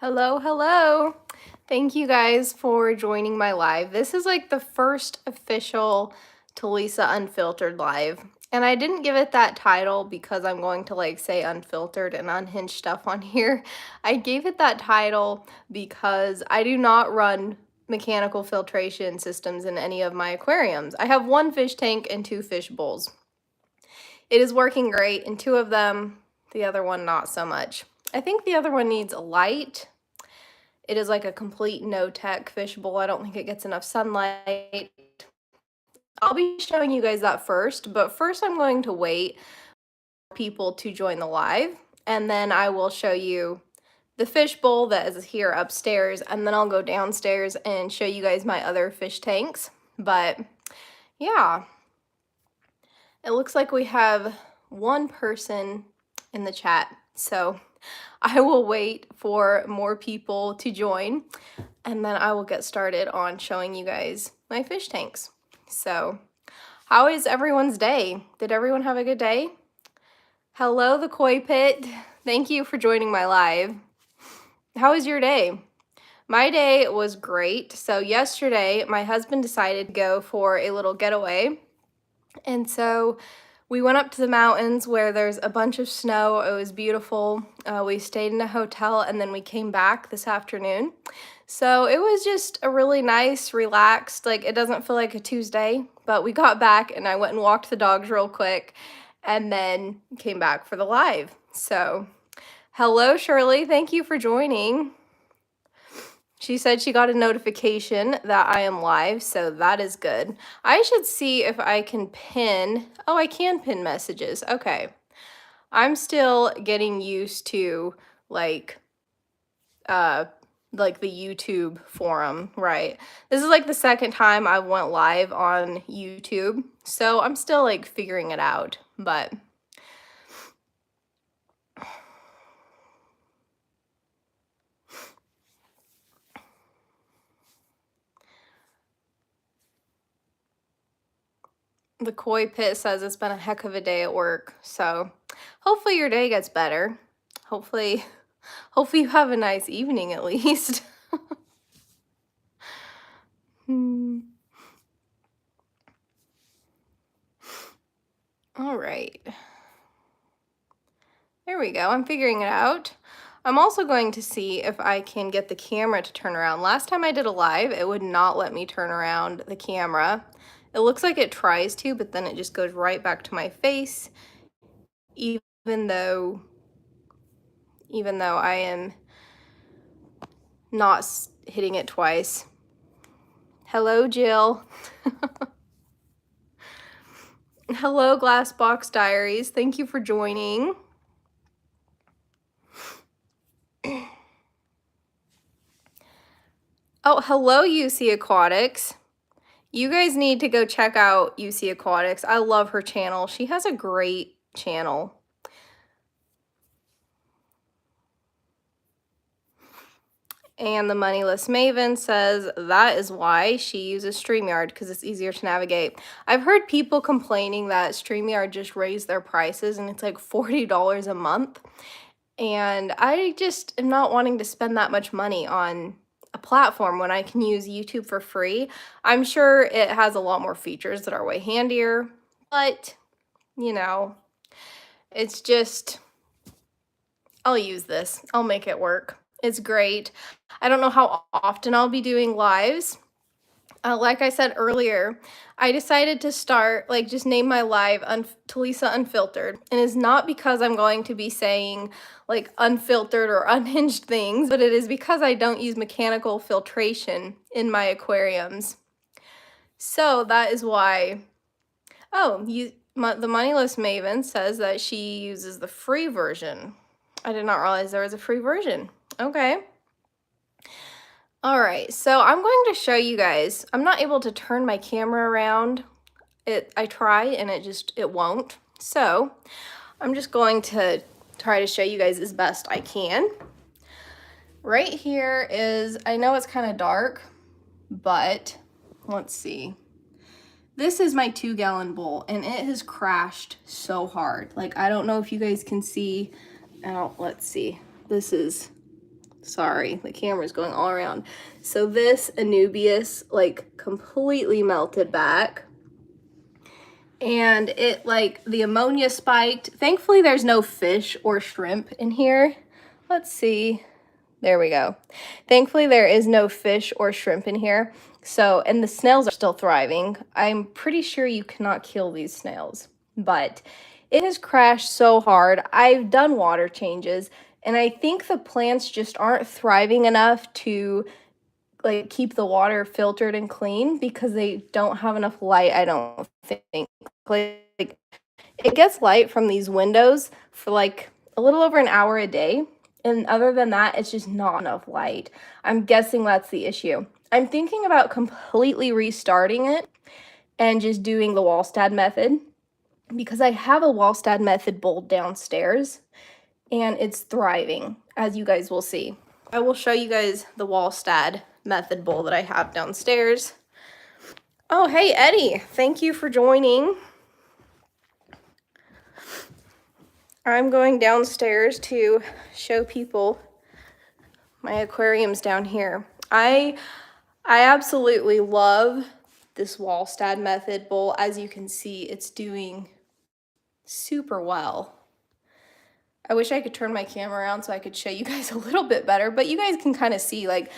Hello, hello. Thank you guys for joining my live. This is like the first official Talisa Unfiltered live. And I didn't give it that title because I'm going to like say unfiltered and unhinged stuff on here. I gave it that title because I do not run mechanical filtration systems in any of my aquariums. I have one fish tank and two fish bowls. It is working great in two of them, the other one not so much. I think the other one needs a light. It is like a complete no-tech fish bowl. I don't think it gets enough sunlight. I'll be showing you guys that first, but first I'm going to wait for people to join the live, and then I will show you the fish bowl that is here upstairs, and then I'll go downstairs and show you guys my other fish tanks. But yeah, it looks like we have one person in the chat, so I will wait for more people to join, and then I will get started on showing you guys my fish tanks. So, how is everyone's day? Did everyone have a good day? Hello, the Koi Pit. Thank you for joining my live. How was your day? My day was great. So yesterday, my husband decided to go for a little getaway, and so we went up to the mountains where there's a bunch of snow. It was beautiful. We stayed in a hotel and then we came back this afternoon. So it was just a really nice, relaxed, like it doesn't feel like a Tuesday, but we got back and I went and walked the dogs real quick and then came back for the live. So hello, Shirley. Thank you for joining. She said she got a notification that I am live, so that is good. I should see if I can pin. Oh, I can pin messages. Okay. I'm still getting used to like the YouTube forum, right? This is like the second time I went live on YouTube, so I'm still like figuring it out, but the Koi Pit says it's been a heck of a day at work, so hopefully your day gets better. Hopefully you have a nice evening at least. All right. There we go. I'm figuring it out. I'm also going to see if I can get the camera to turn around. Last time I did a live, it would not let me turn around the camera. It looks like it tries to, but then it just goes right back to my face, even though I am not hitting it twice. Hello, Jill. Hello, Glass Box Diaries. Thank you for joining. Oh, hello, UC Aquatics. You guys need to go check out UC Aquatics. I love her channel. She has a great channel. And the Moneyless Maven says that is why she uses StreamYard, because it's easier to navigate. I've heard people complaining that StreamYard just raised their prices and it's like $40 a month. And I just am not wanting to spend that much money on a platform when I can use YouTube for free. I'm sure it has a lot more features that are way handier, but you know, it's just, I'll use this. I'll make it work. It's great. I don't know how often I'll be doing lives. Like I said earlier, I decided to start, like, just name my live Talisa Unfiltered. And it's not because I'm going to be saying, like, unfiltered or unhinged things, but it is because I don't use mechanical filtration in my aquariums. So that is why. Oh, the Moneyless Maven says that she uses the free version. I did not realize there was a free version. Okay. All right, so I'm going to show you guys. I'm not able to turn my camera around. I try and it won't. So I'm just going to try to show you guys as best I can. Right here is, I know it's kind of dark, but let's see. This is my 2-gallon bowl and it has crashed so hard. Like, I don't know if you guys can see. Let's see. This is Sorry, the camera's going all around. So this Anubias like completely melted back. And it like the ammonia spiked. Thankfully there's no fish or shrimp in here. Let's see. There we go. Thankfully there is no fish or shrimp in here. So, and the snails are still thriving. I'm pretty sure you cannot kill these snails, but it has crashed so hard. I've done water changes and I think the plants just aren't thriving enough to like keep the water filtered and clean because they don't have enough light, I don't think. Like it gets light from these windows for like a little over an hour a day. And other than that, it's just not enough light. I'm guessing that's the issue. I'm thinking about completely restarting it and just doing the Wallstad method because I have a Wallstad method bowl downstairs and it's thriving, as you guys will see. I will show you guys the Wallstad method bowl that I have downstairs. Oh, hey, Eddie, thank you for joining. I'm going downstairs to show people my aquariums down here. I absolutely love this Wallstad method bowl. As you can see, it's doing super well. I wish I could turn my camera around so I could show you guys a little bit better, but you guys can kind of see like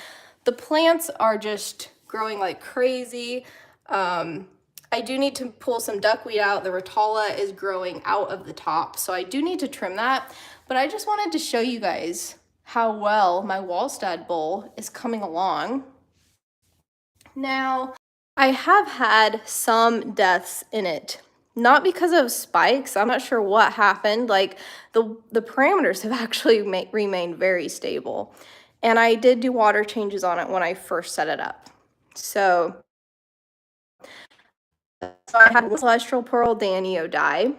the plants are just growing like crazy. I do need to pull some duckweed out. The Rotala is growing out of the top, so I do need to trim that. But I just wanted to show you guys how well my Wallstad bowl is coming along. Now, I have had some deaths in it. Not because of spikes. I'm not sure what happened. Like the parameters have actually remained very stable. And I did do water changes on it when I first set it up. So I had celestial pearl danio die.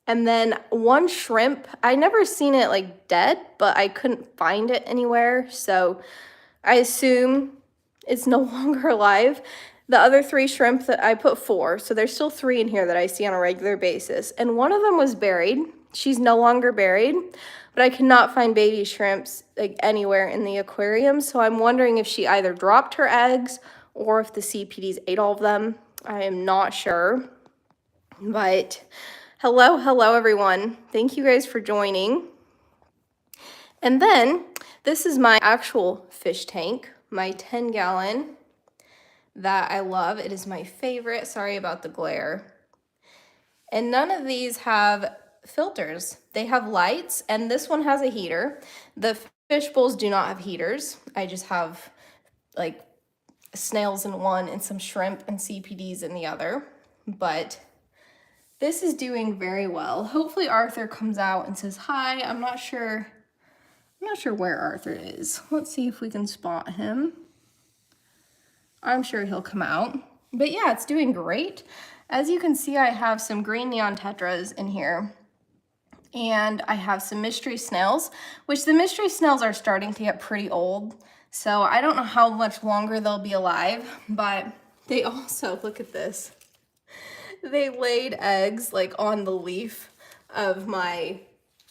And then one shrimp, I never seen it like dead, but I couldn't find it anywhere. So I assume it's no longer alive. The other 3 shrimp that I put 4, so there's still 3 in here that I see on a regular basis. And one of them was buried. She's no longer buried, but I cannot find baby shrimps like anywhere in the aquarium. So I'm wondering if she either dropped her eggs or if the CPDs ate all of them. I am not sure, but hello everyone. Thank you guys for joining. And then this is my actual fish tank, my 10-gallon that I love. It is my favorite. Sorry about the glare. And none of these have filters. They have lights, and this one has a heater. The fish bowls do not have heaters. I just have like snails in one and some shrimp and CPDs in the other. But this is doing very well. Hopefully Arthur comes out and says hi. I'm not sure where Arthur is. Let's see if we can spot him. I'm sure he'll come out. But yeah, it's doing great. As you can see, I have some green neon tetras in here. And I have some mystery snails, which the mystery snails are starting to get pretty old. So I don't know how much longer they'll be alive, but they also, look at this. They laid eggs like on the leaf of my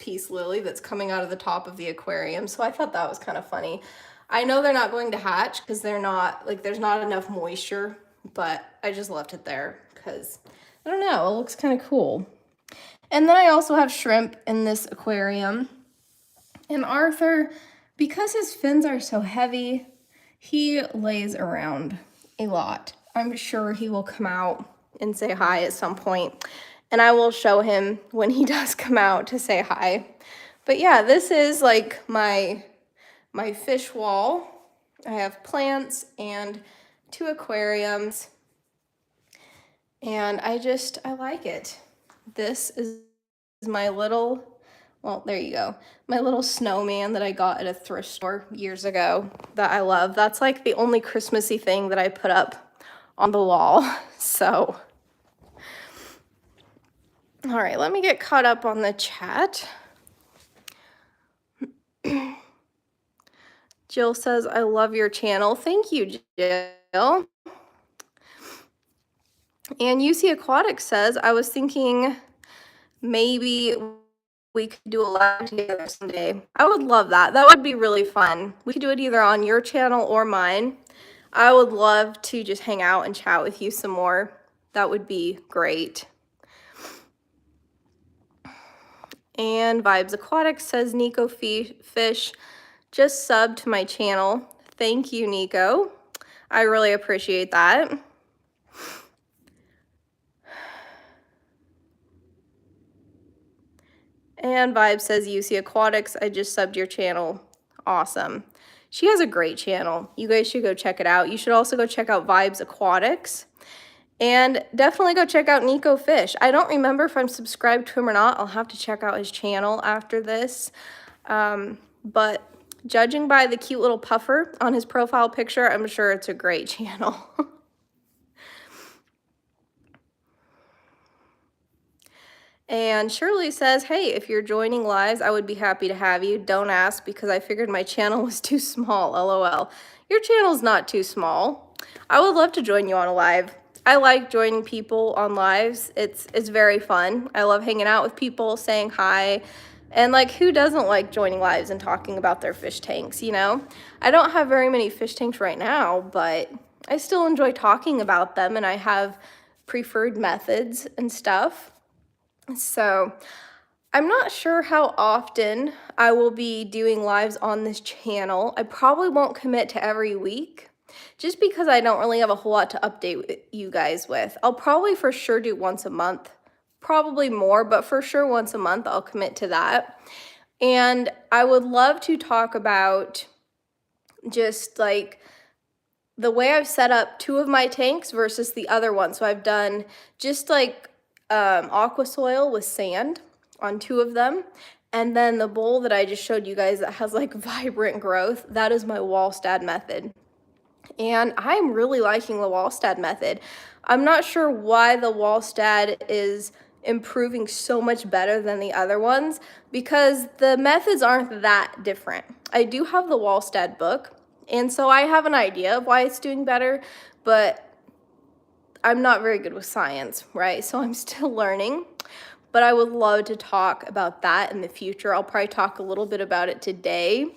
peace lily that's coming out of the top of the aquarium. So I thought that was kind of funny. I know they're not going to hatch because they're not, like there's not enough moisture, but I just left it there because, I don't know, it looks kind of cool. And then I also have shrimp in this aquarium. And Arthur, because his fins are so heavy, he lays around a lot. I'm sure he will come out and say hi at some point. And I will show him when he does come out to say hi. But yeah, this is like my fish wall. I have plants and 2 aquariums. And I like it. This is my little, well, there you go. My little snowman that I got at a thrift store years ago that I love. That's like the only Christmassy thing that I put up on the wall. So, all right, let me get caught up on the chat. Jill says, I love your channel. Thank you, Jill. And UC Aquatic says, I was thinking maybe we could do a live together someday. I would love that. That would be really fun. We could do it either on your channel or mine. I would love to just hang out and chat with you some more. That would be great. And Vibes Aquatics says, Nico Fish just subbed to my channel. Thank you, Nico. I really appreciate that. And Vibe says, UC Aquatics, I just subbed your channel. Awesome. She has a great channel. You guys should go check it out. You should also go check out Vibes Aquatics. And definitely go check out Nico Fish. I don't remember if I'm subscribed to him or not. I'll have to check out his channel after this. But judging by the cute little puffer on his profile picture, I'm sure it's a great channel. And Shirley says, hey, if you're joining lives, I would be happy to have you. Don't ask because I figured my channel was too small, LOL. Your channel's not too small. I would love to join you on a live. I like joining people on lives. It's very fun. I love hanging out with people, saying hi. And like, who doesn't like joining lives and talking about their fish tanks, you know? I don't have very many fish tanks right now, but I still enjoy talking about them, and I have preferred methods and stuff. So I'm not sure how often I will be doing lives on this channel. I probably won't commit to every week just because I don't really have a whole lot to update you guys with. I'll probably for sure do once a month, probably more, but for sure once a month I'll commit to that. And I would love to talk about just like the way I've set up 2 of my tanks versus the other one. So I've done just like aqua soil with sand on 2 of them. And then the bowl that I just showed you guys that has like vibrant growth, that is my Wallstad method. And I'm really liking the Wallstad method. I'm not sure why the Wallstad is improving so much better than the other ones because the methods aren't that different. I do have the Wallstad book, and so I have an idea of why it's doing better, but I'm not very good with science, right? So I'm still learning, but I would love to talk about that in the future. I'll probably talk a little bit about it today.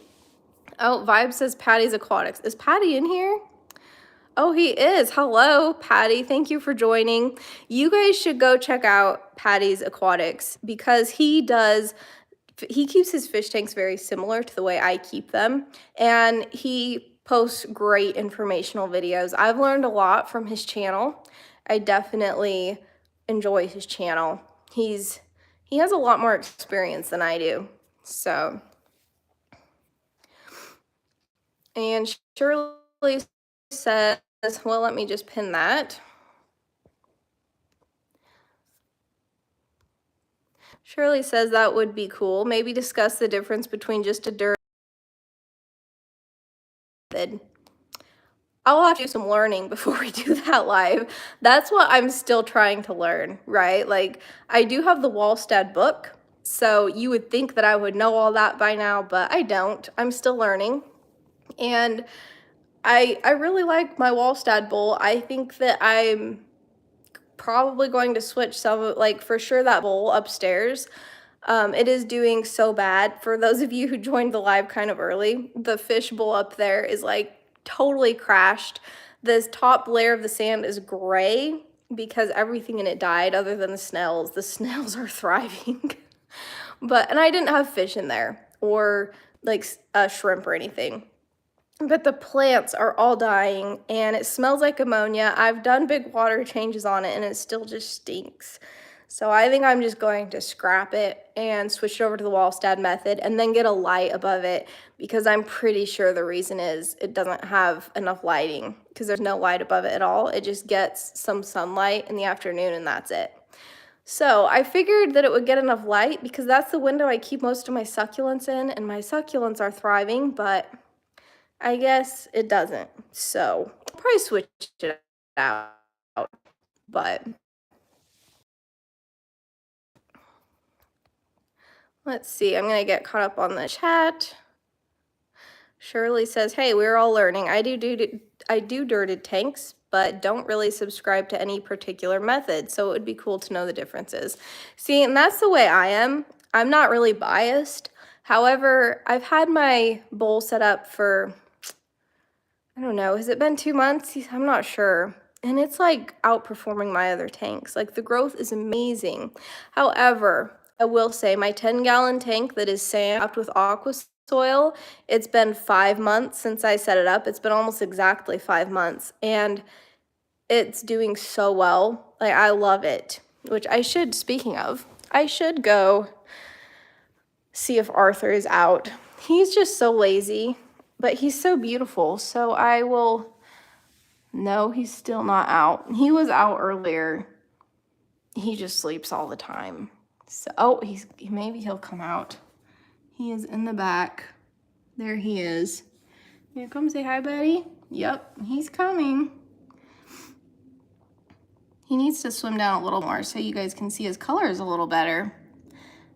Oh, Vibe says Patty's Aquatics. Is Patty in here? Oh, he is. Hello, Patty. Thank you for joining. You guys should go check out Patty's Aquatics because he keeps his fish tanks very similar to the way I keep them, and he posts great informational videos. I've learned a lot from his channel. I definitely enjoy his channel. He has a lot more experience than I do. So, and Shirley says, well, let me just pin that. Shirley says that would be cool. Maybe discuss the difference between just a dirt method. I'll have to do some learning before we do that live. That's what I'm still trying to learn, right? Like, I do have the Wallstad book, so you would think that I would know all that by now, but I don't. I'm still learning. And I really like my Wallstad bowl. I think that I'm probably going to switch some, like for sure that bowl upstairs. It is doing so bad. For those of you who joined the live kind of early, the fish bowl up there is like totally crashed. This top layer of the sand is gray because everything in it died other than the snails. The snails are thriving. And I didn't have fish in there or like shrimp or anything. But the plants are all dying and it smells like ammonia. I've done big water changes on it and it still just stinks. So I think I'm just going to scrap it and switch it over to the Wallstad method and then get a light above it because I'm pretty sure the reason is it doesn't have enough lighting because there's no light above it at all. It just gets some sunlight in the afternoon and that's it. So I figured that it would get enough light because that's the window I keep most of my succulents in and my succulents are thriving, but I guess it doesn't. So I'll probably switch it out, but let's see. I'm going to get caught up on the chat. Shirley says, hey, we're all learning. I do dirted tanks, but don't really subscribe to any particular method. So it would be cool to know the differences. See, and that's the way I am. I'm not really biased. However, I've had my bowl set up for, I don't know, has it been 2 months? I'm not sure. And it's like outperforming my other tanks. Like the growth is amazing. However, I will say my 10-gallon tank that is sand with aqua soil, it's been 5 months since I set it up. It's been almost exactly 5 months and it's doing so well. Like I love it, which I should, speaking of, I should go see if Arthur is out. He's just so lazy, but he's so beautiful. So I will, no, he's still not out. He was out earlier. He just sleeps all the time. So, oh, maybe he'll come out. He is in the back. There he is. You come say hi, buddy? Yep, he's coming. He needs to swim down a little more so you guys can see his colors a little better.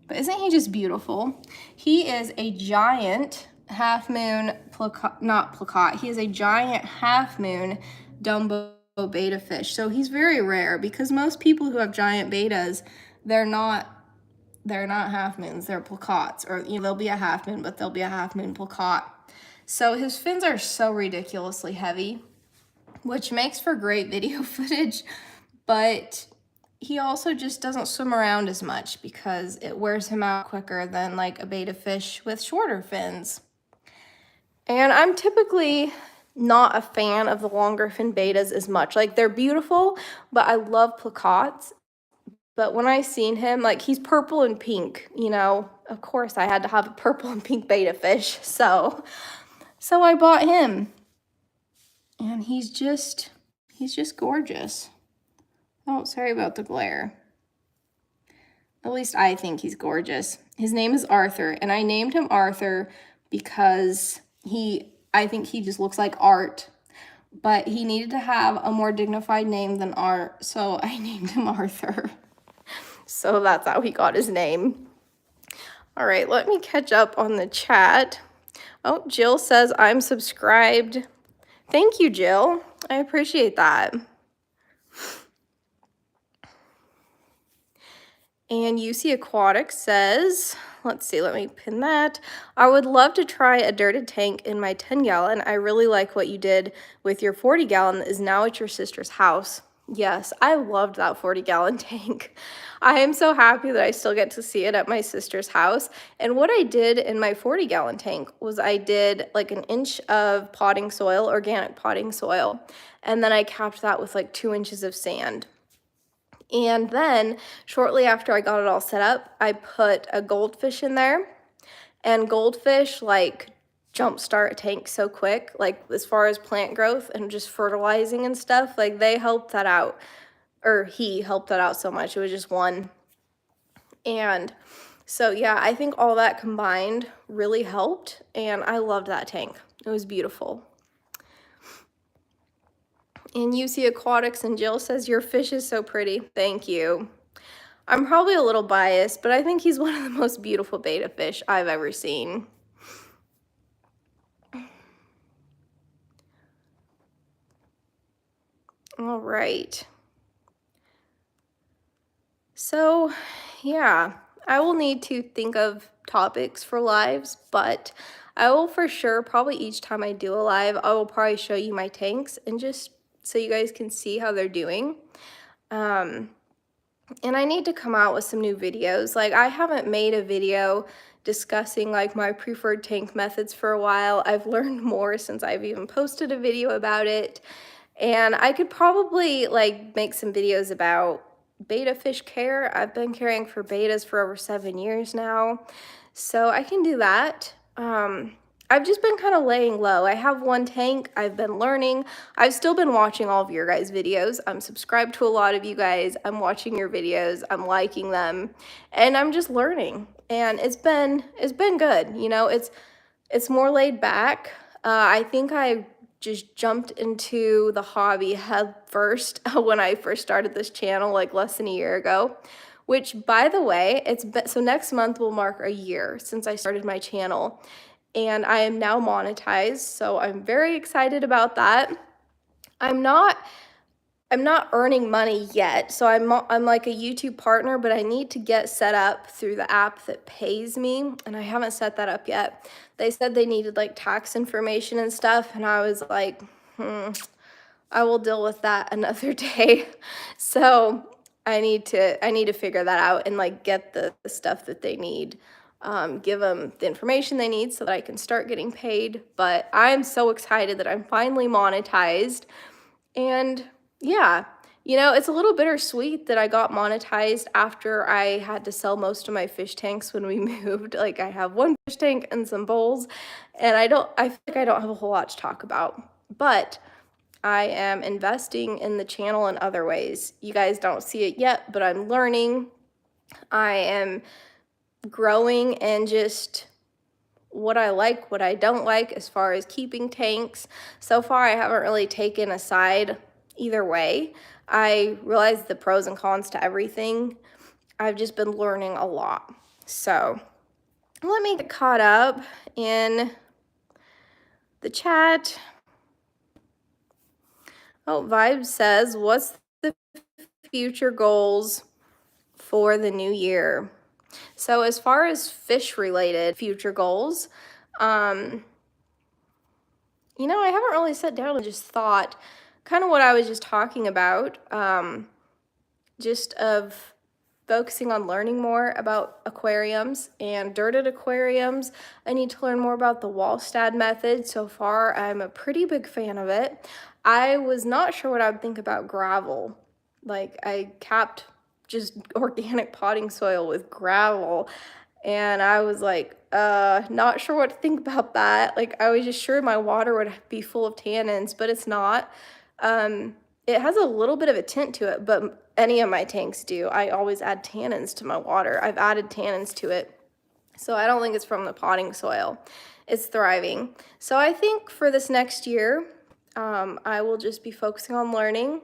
But isn't he just beautiful? He is a giant half moon, not plakat, he is a giant half moon Dumbo beta fish. So he's very rare because most people who have giant betas, they're not half moons, they're plakats. Or they'll be a half moon, but they'll be a half moon plakat. So his fins are so ridiculously heavy, which makes for great video footage, but he also just doesn't swim around as much because it wears him out quicker than like a beta fish with shorter fins. And I'm typically not a fan of the longer fin betas as much. Like they're beautiful, but I love plakats. But when I seen him, like he's purple and pink, of course I had to have a purple and pink beta fish. So I bought him. And he's just gorgeous. Oh, sorry about the glare. At least I think he's gorgeous. His name is Arthur, and I named him Arthur because I think he just looks like art, but he needed to have a more dignified name than art, so I named him Arthur. So that's how he got his name. All right, let me catch up on the chat. Oh, Jill says I'm subscribed. Thank you, Jill. I appreciate that. And UC Aquatic says, let's see, let me pin that. I would love to try a dirted tank in my 10-gallon. I really like what you did with your 40-gallon that is now at your sister's house. Yes, I loved that 40-gallon tank. I am so happy that I still get to see it at my sister's house. And what I did in my 40-gallon tank was I did like 1 inch of potting soil, organic potting soil, and then I capped that with like 2 inches of sand. And then shortly after I got it all set up, I put a goldfish in there, and goldfish like jumpstart a tank so quick, like as far as plant growth and just fertilizing and stuff, like they helped that out, or he helped that out so much. It was just one. And so yeah, I think all that combined really helped, and I loved that tank. It was beautiful. And UC Aquatics and Jill says, your fish is so pretty. Thank you. I'm probably a little biased, but I think he's one of the most beautiful beta fish I've ever seen. All right. So, yeah, I will need to think of topics for lives, but I will for sure, probably each time I do a live, I will probably show you my tanks and just so you guys can see how they're doing. And I need to come out with some new videos. Like I haven't made a video discussing like my preferred tank methods for a while. I've learned more since I've even posted a video about it. And I could probably like make some videos about beta fish care. I've been caring for betas for over 7 years now. So I can do that. I've just been kind of laying low. I have one tank. I've been learning. I've still been watching all of your guys' videos. I'm subscribed to a lot of you guys. I'm watching your videos. I'm liking them. And I'm just learning. And it's been good. It's more laid back. I think I just jumped into the hobby head first when I first started this channel like less than a year ago. Which, by the way, so next month will mark a year since I started my channel. And I am now monetized, so I'm very excited about that. I'm not I'm not earning money yet, so I'm like a YouTube partner, but I need to get set up through the app that pays me, and I haven't set that up yet. They said they needed like tax information and stuff, and I was like, I will deal with that another day. So I need to figure that out and like get the stuff that they need. Give them the information they need so that I can start getting paid. But I'm so excited that I'm finally monetized. And yeah, it's a little bittersweet that I got monetized after I had to sell most of my fish tanks when we moved. Like I have one fish tank and some bowls, and I feel like I don't have a whole lot to talk about. But I am investing in the channel in other ways. You guys don't see it yet, but I'm learning. I am growing and just what I like, what I don't like as far as keeping tanks. So far, I haven't really taken a side either way. I realize the pros and cons to everything. I've just been learning a lot. So let me get caught up in the chat. Oh, Vibe says, what's the future goals for the new year? So as far as fish related future goals, I haven't really sat down and just thought kind of what I was just talking about, just of focusing on learning more about aquariums and dirted aquariums. I need to learn more about the Wallstad method. So far, I'm a pretty big fan of it. I was not sure what I would think about gravel. Like I capped just organic potting soil with gravel, and I was like, not sure what to think about that. Like I was just sure my water would be full of tannins, but it's not. It has a little bit of a tint to it, but any of my tanks do. I always add tannins to my water. I've added tannins to it. So I don't think it's from the potting soil. It's thriving. So I think for this next year, I will just be focusing on learning.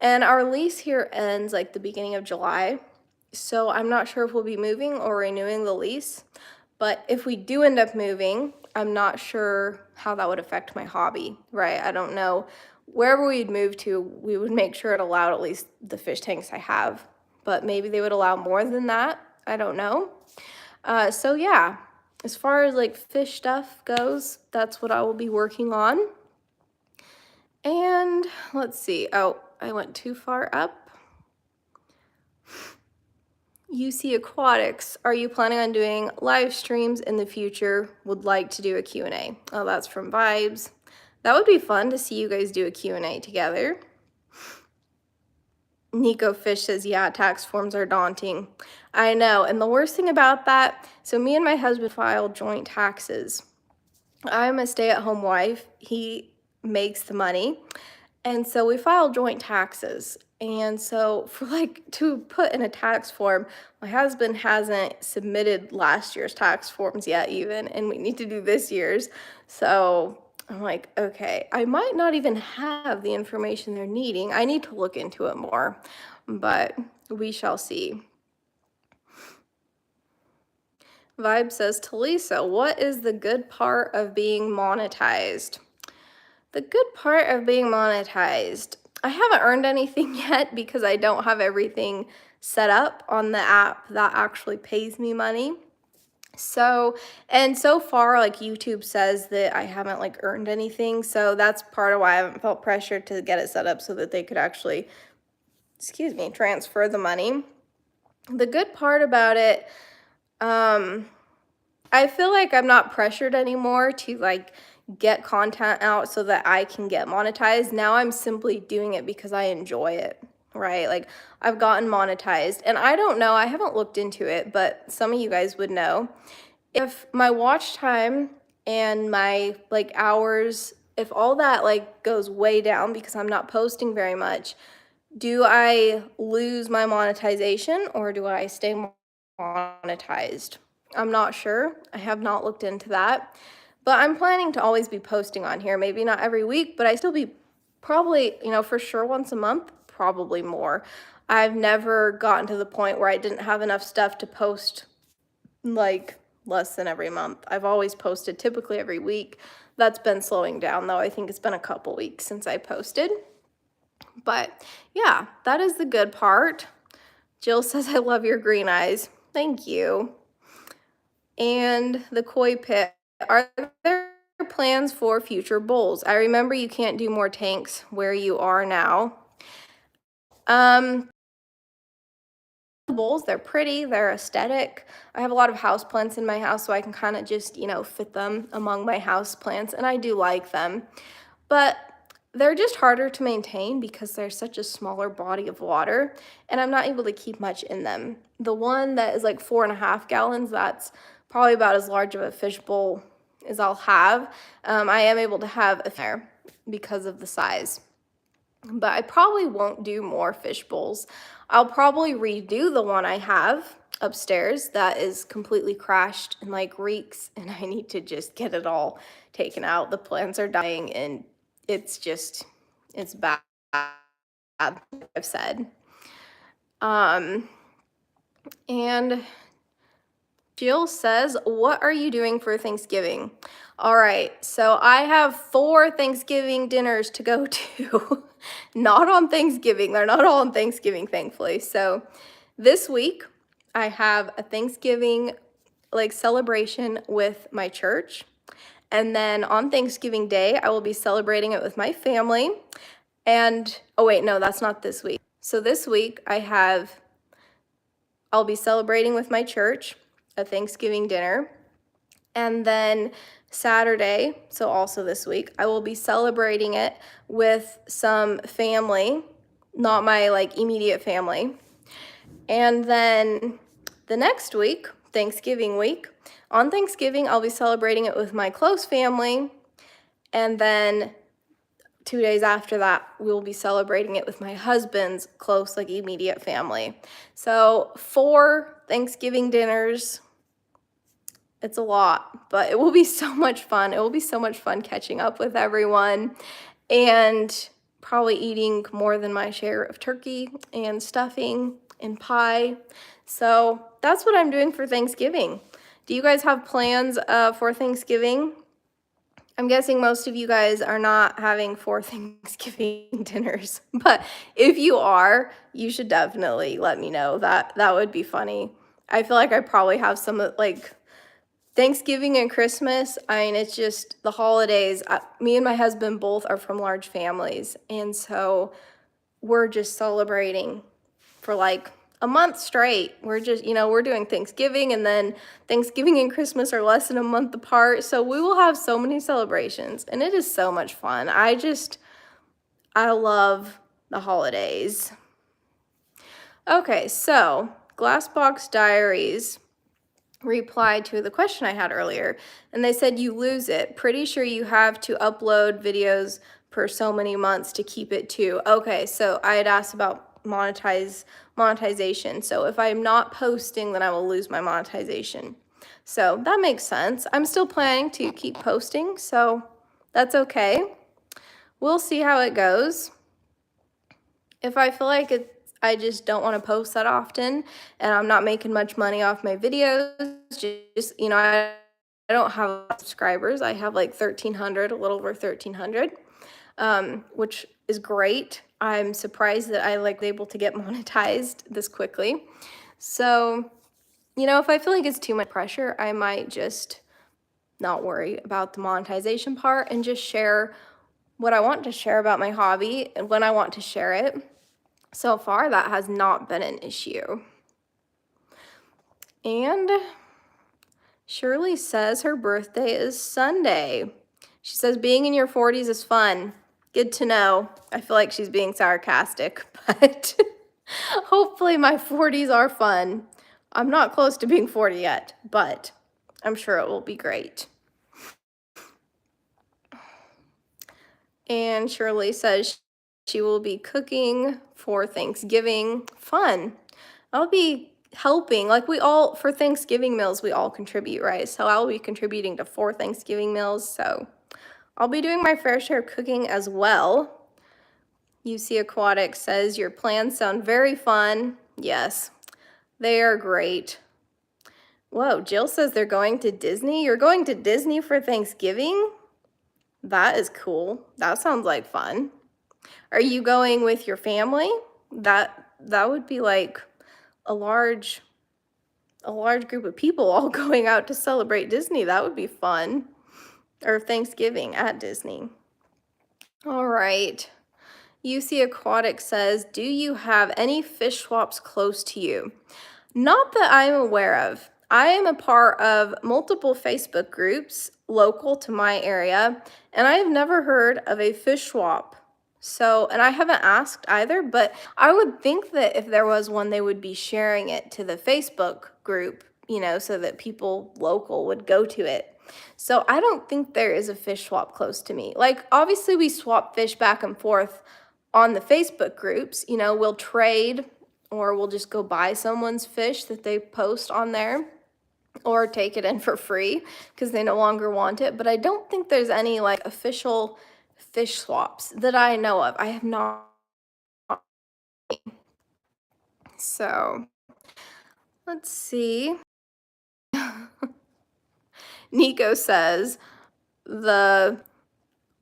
And our lease here ends like the beginning of July. So I'm not sure if we'll be moving or renewing the lease. But if we do end up moving, I'm not sure how that would affect my hobby, right? I don't know. Wherever we'd move to, we would make sure it allowed at least the fish tanks I have. But maybe they would allow more than that. I don't know. So yeah, as far as like fish stuff goes, that's what I will be working on. And let's see. Oh, I went too far up. UC Aquatics, are you planning on doing live streams in the future? Would like to do a Q&A. Oh, that's from Vibes. That would be fun to see you guys do a Q&A together. Nico Fish says, yeah, tax forms are daunting. I know, and the worst thing about that, so me and my husband filed joint taxes. I'm a stay-at-home wife. He makes the money. And so we filed joint taxes. And so for to put in a tax form, my husband hasn't submitted last year's tax forms yet even, and we need to do this year's. So I'm like, okay, I might not even have the information they're needing. I need to look into it more, but we shall see. Vibe says, Talisa, what is the good part of being monetized? The good part of being monetized, I haven't earned anything yet because I don't have everything set up on the app that actually pays me money. So far, like YouTube says that I haven't earned anything. So that's part of why I haven't felt pressure to get it set up so that they could actually, transfer the money. The good part about it, I feel like I'm not pressured anymore to get content out so that I can get monetized. Now I'm simply doing it because I enjoy it, right? Like I've gotten monetized, and I don't know, I haven't looked into it, but some of you guys would know. If my watch time and my hours, if all that goes way down because I'm not posting very much, do I lose my monetization or do I stay monetized? I'm not sure. I have not looked into that. But I'm planning to always be posting on here. Maybe not every week, but I still be probably, for sure once a month, probably more. I've never gotten to the point where I didn't have enough stuff to post less than every month. I've always posted typically every week. That's been slowing down though. I think it's been a couple weeks since I posted. But yeah, that is the good part. Jill says, I love your green eyes. Thank you. And the koi pit, are there plans for future bowls? I remember you can't do more tanks where you are now. Bowls, they're pretty, they're aesthetic. I have a lot of houseplants in my house, so I can kind of just, fit them among my houseplants, and I do like them. But they're just harder to maintain because they're such a smaller body of water, and I'm not able to keep much in them. The one that is like 4.5 gallons, that's probably about as large of a fish bowl as I'll have. I am able to have a there because of the size. But I probably won't do more fish bowls. I'll probably redo the one I have upstairs that is completely crashed and like reeks, and I need to just get it all taken out. The plants are dying and it's bad, I've said. And Jill says, what are you doing for Thanksgiving? All right, so I have 4 Thanksgiving dinners to go to. Not on Thanksgiving. They're not all on Thanksgiving, thankfully. So this week, I have a Thanksgiving celebration with my church. And then on Thanksgiving Day, I will be celebrating it with my family. And, oh wait, no, that's not this week. So this week, I'll be celebrating with my church a Thanksgiving dinner. And then Saturday, so also this week, I will be celebrating it with some family, not my immediate family. And then the next week, Thanksgiving week, on Thanksgiving, I'll be celebrating it with my close family. And then 2 days after that, we'll be celebrating it with my husband's close, immediate family. So 4 Thanksgiving dinners. It's a lot, but it will be so much fun. It will be so much fun catching up with everyone and probably eating more than my share of turkey and stuffing and pie. So that's what I'm doing for Thanksgiving. Do you guys have plans for Thanksgiving? I'm guessing most of you guys are not having 4 Thanksgiving dinners, but if you are, you should definitely let me know. That would be funny. I feel like I probably have some Thanksgiving and Christmas. I mean, it's just the holidays. Me and my husband both are from large families, and so we're just celebrating for a month straight. We're just, we're doing Thanksgiving, and then Thanksgiving and Christmas are less than a month apart. So we will have so many celebrations, and it is so much fun. I love the holidays. Okay, so Glassbox Diaries replied to the question I had earlier, and they said you lose it. Pretty sure you have to upload videos per so many months to keep it too. Okay, so I had asked about monetization. So if I'm not posting, then I will lose my monetization. So that makes sense. I'm still planning to keep posting, so that's okay. We'll see how it goes. If I feel like I just don't want to post that often and I'm not making much money off my videos, just, I don't have a lot of subscribers. I have 1,300, a little over 1,300, which is great. I'm surprised that I was able to get monetized this quickly. So, if I feel like it's too much pressure, I might just not worry about the monetization part and just share what I want to share about my hobby and when I want to share it. So far, that has not been an issue. And Shirley says her birthday is Sunday. She says being in your 40s is fun. Good to know. I feel like she's being sarcastic, but hopefully my 40s are fun. I'm not close to being 40 yet, but I'm sure it will be great. And Shirley says she will be cooking for Thanksgiving. Fun. I'll be helping. For Thanksgiving meals, we all contribute, right? So I'll be contributing to 4 Thanksgiving meals. So I'll be doing my fair share of cooking as well. UC Aquatic says, your plans sound very fun. Yes, they are great. Whoa, Jill says they're going to Disney. You're going to Disney for Thanksgiving? That is cool. That sounds like fun. Are you going with your family? That would be like a large group of people all going out to celebrate Disney. That would be fun. Or Thanksgiving at Disney. All right. UC Aquatic says, do you have any fish swaps close to you? Not that I'm aware of. I am a part of multiple Facebook groups local to my area, and I have never heard of a fish swap. So, and I haven't asked either, but I would think that if there was one, they would be sharing it to the Facebook group, so that people local would go to it. So I don't think there is a fish swap close to me. Like, obviously we swap fish back and forth on the Facebook groups. We'll trade, or we'll just go buy someone's fish that they post on there, or take it in for free because they no longer want it. But I don't think there's any like official fish swaps that I know of. I have not. So let's see. Nico says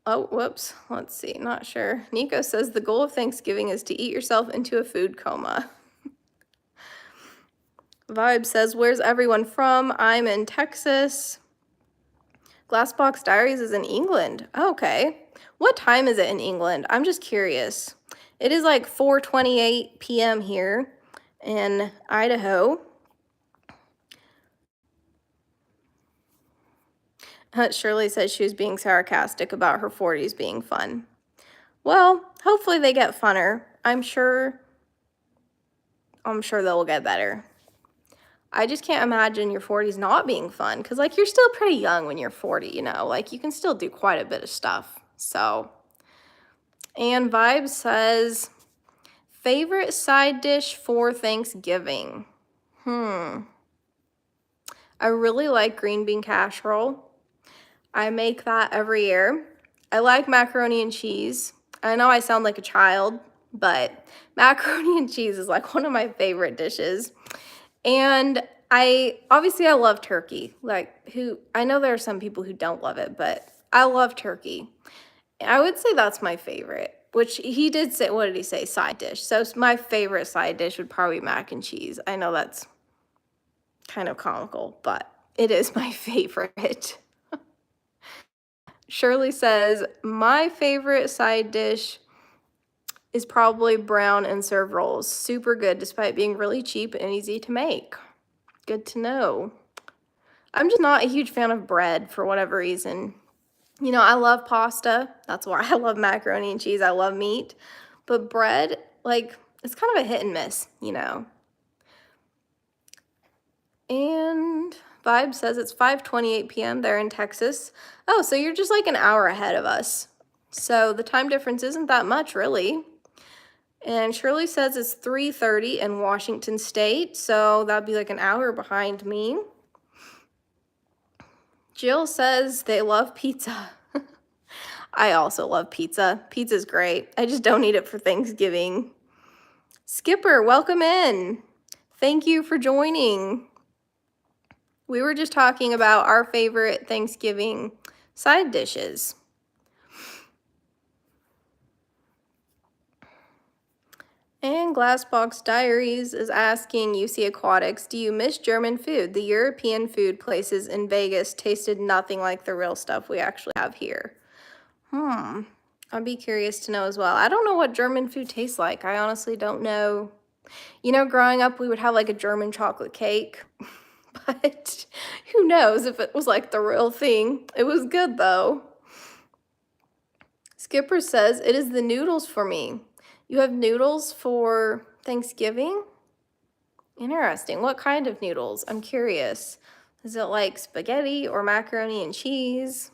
whoops, let's see, not sure. Nico says the goal of Thanksgiving is to eat yourself into a food coma. Vibe says, where's everyone from? I'm in Texas. Glassbox Diaries is in England. Okay. What time is it in England? I'm just curious. It is like 4:28 p.m. here in Idaho. Shirley says she was being sarcastic about her 40s being fun. Well, hopefully they get funner. I'm sure they'll get better. I just can't imagine your 40s not being fun, because like you're still pretty young when you're 40, like you can still do quite a bit of stuff. So, and Vibe says, favorite side dish for Thanksgiving? I really like green bean casserole. I make that every year. I like macaroni and cheese. I know I sound like a child, but macaroni and cheese is like one of my favorite dishes. And I love turkey. I know there are some people who don't love it, but I love turkey. I would say that's my favorite, which he did say, what did he say? Side dish. So my favorite side dish would probably be mac and cheese. I know that's kind of comical, but it is my favorite. Shirley says, my favorite side dish is probably brown and serve rolls. Super good despite being really cheap and easy to make. Good to know. I'm just not a huge fan of bread for whatever reason. I love pasta. That's why I love macaroni and cheese. I love meat. But bread, it's kind of a hit and miss, And Vibe says it's 5:28 p.m. They're in Texas. Oh, so you're just like an hour ahead of us. So the time difference isn't that much, really. And Shirley says it's 3:30 in Washington State, so that'd be like an hour behind me. Jill says they love pizza. I also love pizza. Pizza's great. I just don't eat it for Thanksgiving. Skipper, welcome in. Thank you for joining. We were just talking about our favorite Thanksgiving side dishes. And Glassbox Diaries is asking UC Aquatics, do you miss German food? The European food places in Vegas tasted nothing like the real stuff we actually have here. I'd be curious to know as well. I don't know what German food tastes like. I honestly don't know. Growing up, we would have like a German chocolate cake, but who knows if it was like the real thing. It was good though. Skipper says, it is the noodles for me. You have noodles for Thanksgiving? Interesting. What kind of noodles? I'm curious. Is it like spaghetti or macaroni and cheese?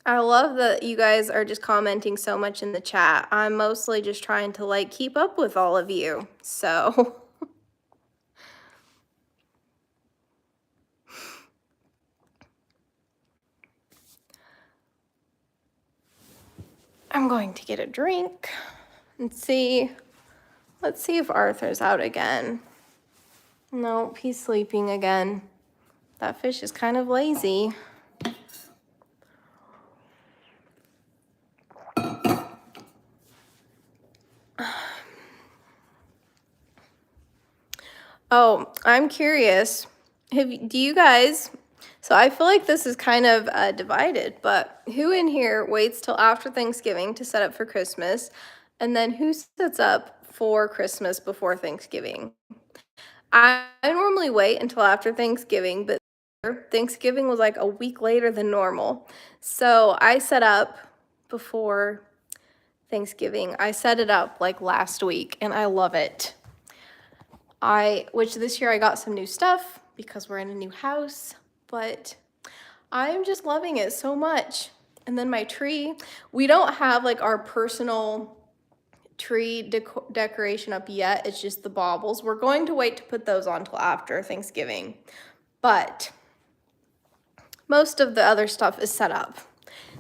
I love that you guys are just commenting so much in the chat. I'm mostly just trying to keep up with all of you. So I'm going to get a drink and see. Let's see if Arthur's out again. Nope, he's sleeping again. That fish is kind of lazy. Oh, I'm curious. Do you guys, so I feel like this is kind of divided, but who in here waits till after Thanksgiving to set up for Christmas? And then who sets up for Christmas before Thanksgiving? I normally wait until after Thanksgiving, but Thanksgiving was like a week later than normal. So I set up before Thanksgiving. I set it up like last week and I love it. Which this year I got some new stuff because we're in a new house, but I'm just loving it so much. And then my tree, we don't have like our personal tree decoration up yet. It's just the baubles. We're going to wait to put those on till after Thanksgiving, but most of the other stuff is set up.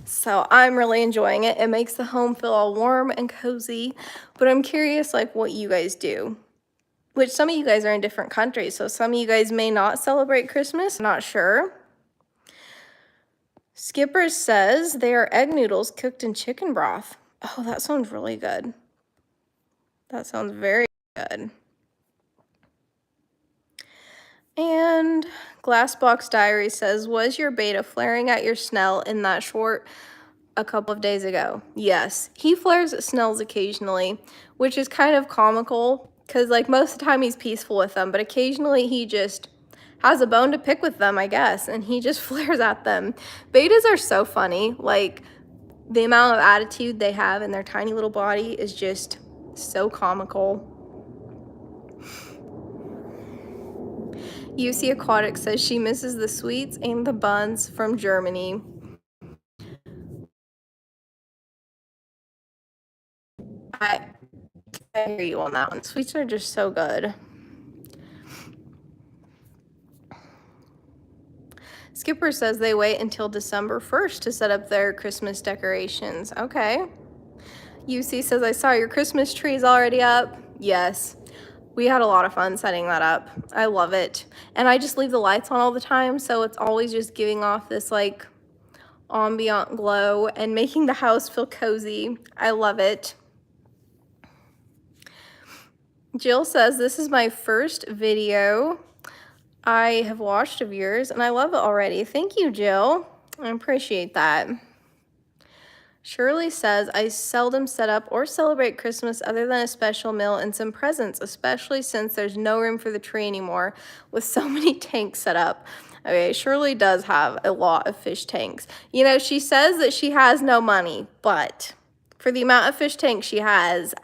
So I'm really enjoying it. It makes the home feel all warm and cozy, but I'm curious like what you guys do. Which some of you guys are in different countries, so some of you guys may not celebrate Christmas. I'm not sure. Skipper says they are egg noodles cooked in chicken broth. Oh, that sounds really good. That sounds very good. And Glassbox Diary says, was your beta flaring at your Snell in that short a couple of days ago? Yes, he flares at Snells occasionally, which is kind of comical because like most of the time he's peaceful with them, but occasionally he just has a bone to pick with them, I guess, and he just flares at them. Betas are so funny. Like the amount of attitude they have in their tiny little body is just so comical. UC Aquatic says she misses the sweets and the buns from Germany. I hear you on that one. Sweets are just so good. Skipper says they wait until December 1st to set up their Christmas decorations. Okay. UC says, I saw your Christmas trees already up. Yes. We had a lot of fun setting that up. I love it. And I just leave the lights on all the time, so it's always just giving off this like ambient glow and making the house feel cozy. I love it. Jill says, this is my first video I have watched of yours, and I love it already. Thank you, Jill. I appreciate that. Shirley says, I seldom set up or celebrate Christmas other than a special meal and some presents, especially since there's no room for the tree anymore with so many tanks set up. Okay, Shirley does have a lot of fish tanks. You know, she says that she has no money, but for the amount of fish tanks she has,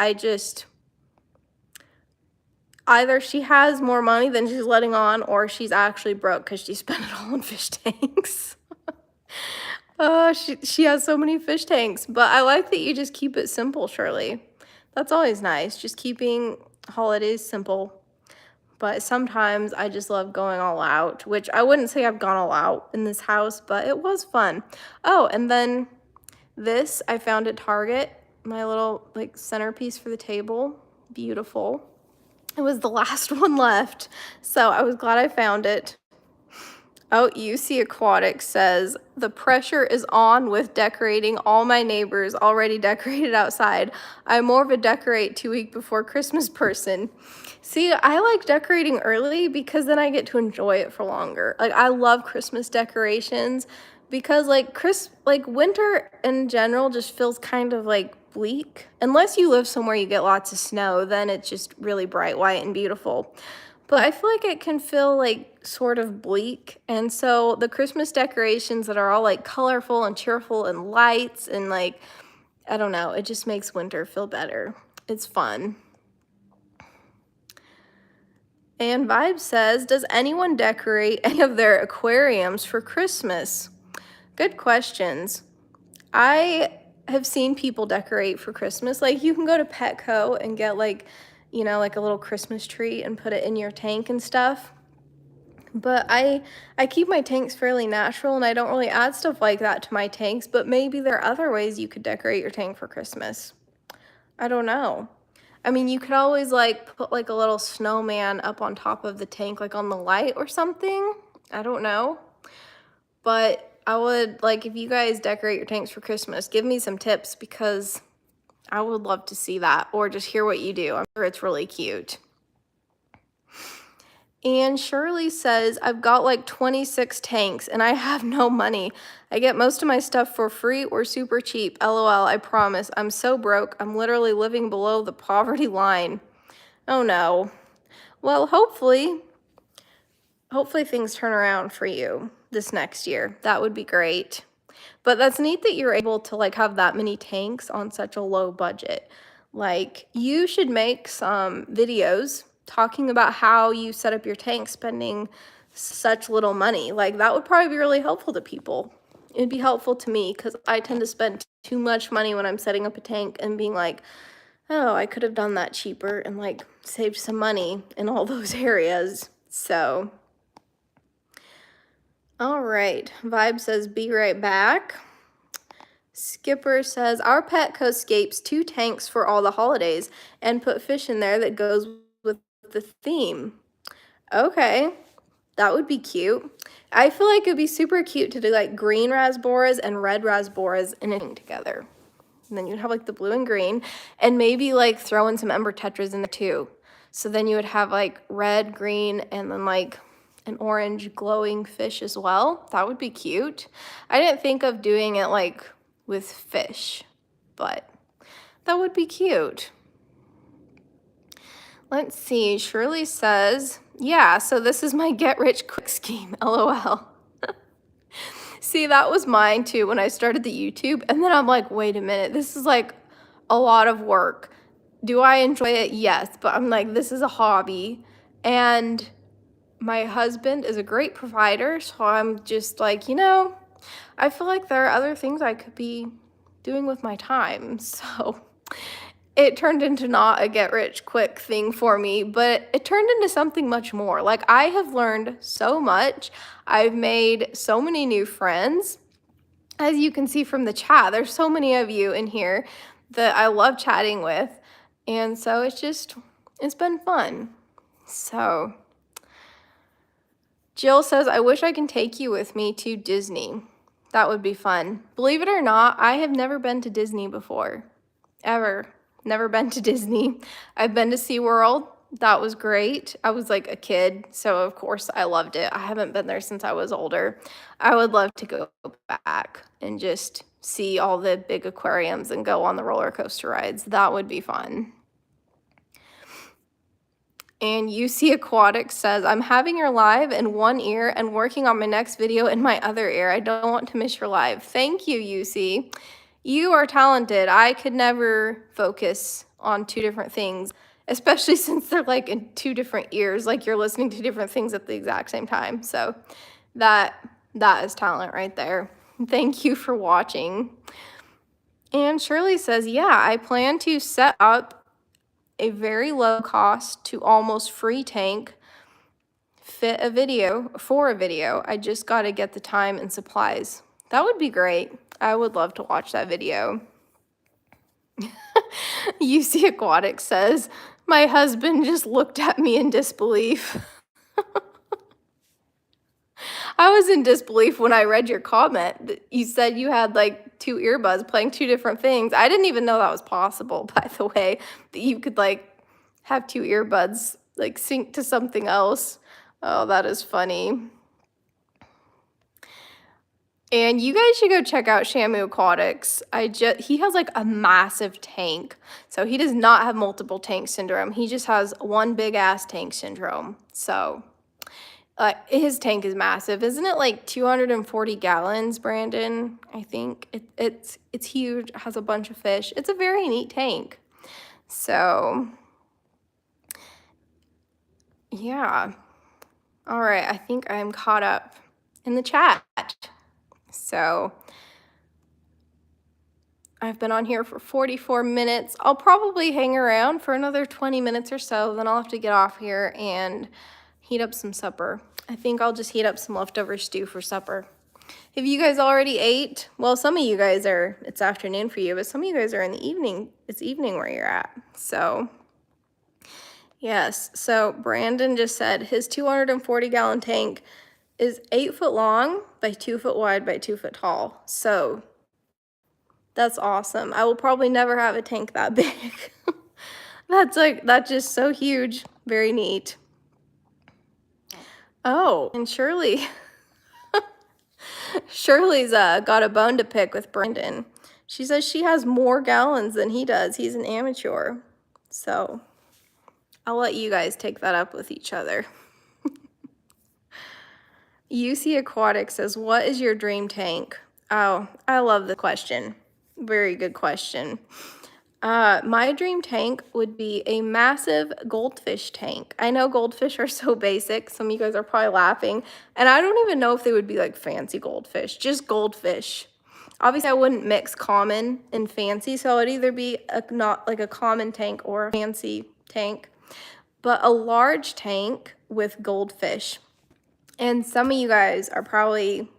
either she has more money than she's letting on, or she's actually broke because she spent it all on fish tanks. She has so many fish tanks, but I like that you just keep it simple, Shirley. That's always nice, just keeping holidays simple. But sometimes I just love going all out, which I wouldn't say I've gone all out in this house, but it was fun. Oh, and then this I found at Target, my little like centerpiece for the table. Beautiful. It was the last one left, so I was glad I found it. Oh, UC Aquatic says, the pressure is on with decorating. All my neighbors already decorated outside. I'm more of a decorate 2 weeks before Christmas person. See, I like decorating early because then I get to enjoy it for longer. Like, I love Christmas decorations because like winter in general just feels kind of like bleak. Unless you live somewhere you get lots of snow, then it's just really bright white and beautiful. But I feel like it can feel like sort of bleak. And so the Christmas decorations that are all like colorful and cheerful and lights and like, I don't know, it just makes winter feel better. It's fun. And Vibe says, does anyone decorate any of their aquariums for Christmas? Good questions. I have seen people decorate for Christmas. Like you can go to Petco and get like, you know, like a little Christmas tree and put it in your tank and stuff. But I keep my tanks fairly natural and I don't really add stuff like that to my tanks, but maybe there are other ways you could decorate your tank for Christmas. I don't know. I mean, you could always like put like a little snowman up on top of the tank, like on the light or something. I don't know. But I would like, if you guys decorate your tanks for Christmas, give me some tips because I would love to see that or just hear what you do. I'm sure it's really cute. And Shirley says, I've got like 26 tanks and I have no money. I get most of my stuff for free or super cheap. LOL, I promise. I'm so broke. I'm literally living below the poverty line. Oh no. Well, hopefully things turn around for you this next year. That would be great. But that's neat that you're able to like have that many tanks on such a low budget. Like, you should make some videos talking about how you set up your tank spending such little money. Like, that would probably be really helpful to people. It'd be helpful to me because I tend to spend too much money when I'm setting up a tank and being like, oh, I could have done that cheaper and like saved some money in all those areas. So, all right. Vibe says, be right back. Skipper says, our Petco scapes 2 tanks for all the holidays and put fish in there that goes with the theme. Okay, that would be cute. I feel like it'd be super cute to do like green raspberries and red raspberries in a thing together. And then you'd have like the blue and green and maybe like throw in some Ember Tetras in there too. So then you would have like red, green, and then like an orange glowing fish as well. That would be cute. I didn't think of doing it like with fish, but that would be cute. Let's see, Shirley says, yeah, so this is my get rich quick scheme, LOL. See, that was mine too when I started the YouTube, and then I'm like, wait a minute, this is like a lot of work. Do I enjoy it? Yes, but I'm like, this is a hobby, and my husband is a great provider, so I'm just like, I feel like there are other things I could be doing with my time. So it turned into not a get rich quick thing for me, but it turned into something much more. Like, I have learned so much. I've made so many new friends. As you can see from the chat, there's so many of you in here that I love chatting with. And so it's been fun. So Jill says, I wish I can take you with me to Disney. That would be fun. Believe it or not, I have never been to Disney before. Ever. Never been to Disney. I've been to SeaWorld. That was great. I was like a kid, so of course I loved it. I haven't been there since I was older. I would love to go back and just see all the big aquariums and go on the roller coaster rides. That would be fun. And UC Aquatics says, I'm having your live in one ear and working on my next video in my other ear. I don't want to miss your live. Thank you, UC. You are talented. I could never focus on 2 different things, especially since they're like in 2 different ears, like you're listening to different things at the exact same time. So that is talent right there. Thank you for watching. And Shirley says, yeah, I plan to set up a very low cost to almost free tank for a video. I just got to get the time and supplies. That would be great. I would love to watch that video. UC Aquatics says, my husband just looked at me in disbelief. I was in disbelief when I read your comment. You said you had like 2 earbuds playing 2 different things. I didn't even know that was possible, by the way, that you could like have 2 earbuds like sync to something else. Oh, that is funny. And you guys should go check out Shamu Aquatics. He has like a massive tank. So he does not have multiple tank syndrome. He just has one big ass tank syndrome. So his tank is massive. Isn't it like 240 gallons, Brandon? I think it's huge. It has a bunch of fish. It's a very neat tank. So yeah. All right, I think I'm caught up in the chat. So I've been on here for 44 minutes. I'll probably hang around for another 20 minutes or so, then I'll have to get off here and heat up some supper. I think I'll just heat up some leftover stew for supper. If you guys already ate, well, some of you guys it's afternoon for you, but some of you guys are in the evening. It's evening where you're at. So yes, so Brandon just said his 240-gallon tank is 8 foot long by 2 foot wide by 2 foot tall. So that's awesome. I will probably never have a tank that big. That's just so huge. Very neat. Oh, and Shirley's got a bone to pick with Brandon. She says she has more gallons than he does. He's an amateur. So I'll let you guys take that up with each other. UC Aquatic says, what is your dream tank? Oh, I love the question. Very good question. My dream tank would be a massive goldfish tank. I know goldfish are so basic. Some of you guys are probably laughing. And I don't even know if they would be like fancy goldfish, just goldfish. Obviously, I wouldn't mix common and fancy, so it would either be not like a common tank or a fancy tank, but a large tank with goldfish. And some of you guys are probably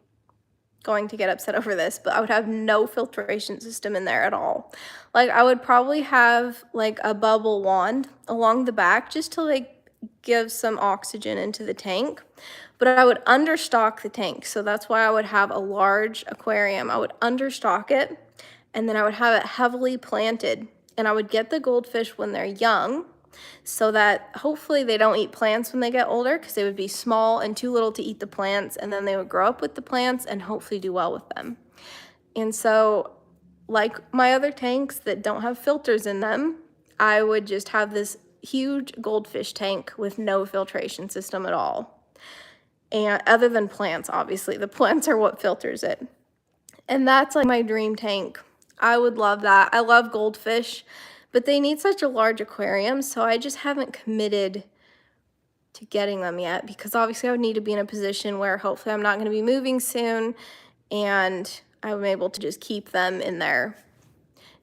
going to get upset over this, but I would have no filtration system in there at all. Like I would probably have like a bubble wand along the back just to like give some oxygen into the tank, but I would understock the tank. So that's why I would have a large aquarium. I would understock it, and then I would have it heavily planted, and I would get the goldfish when they're young, so that hopefully they don't eat plants when they get older, because they would be small and too little to eat the plants, and then they would grow up with the plants and hopefully do well with them. And so, like my other tanks that don't have filters in them, I would just have this huge goldfish tank with no filtration system at all. And other than plants, obviously, the plants are what filters it. And that's like my dream tank. I would love that. I love goldfish, but they need such a large aquarium, so I just haven't committed to getting them yet, because obviously I would need to be in a position where hopefully I'm not going to be moving soon and I'm able to just keep them in there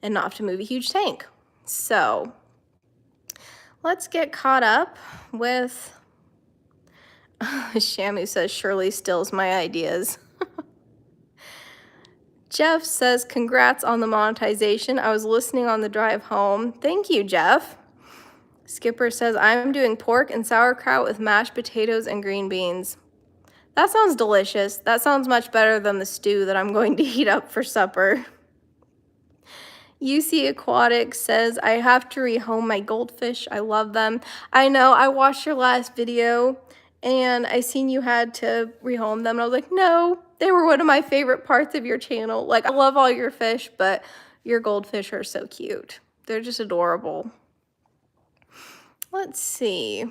and not have to move a huge tank. So let's get caught up with Shamu says Shirley steals my ideas. Jeff says, congrats on the monetization. I was listening on the drive home. Thank you, Jeff. Skipper says, I'm doing pork and sauerkraut with mashed potatoes and green beans. That sounds delicious. That sounds much better than the stew that I'm going to heat up for supper. UC Aquatic says, I have to rehome my goldfish. I love them. I know, I watched your last video and I seen you had to rehome them. And I was like, no, they were one of my favorite parts of your channel. Like, I love all your fish, but your goldfish are so cute. They're just adorable. Let's see.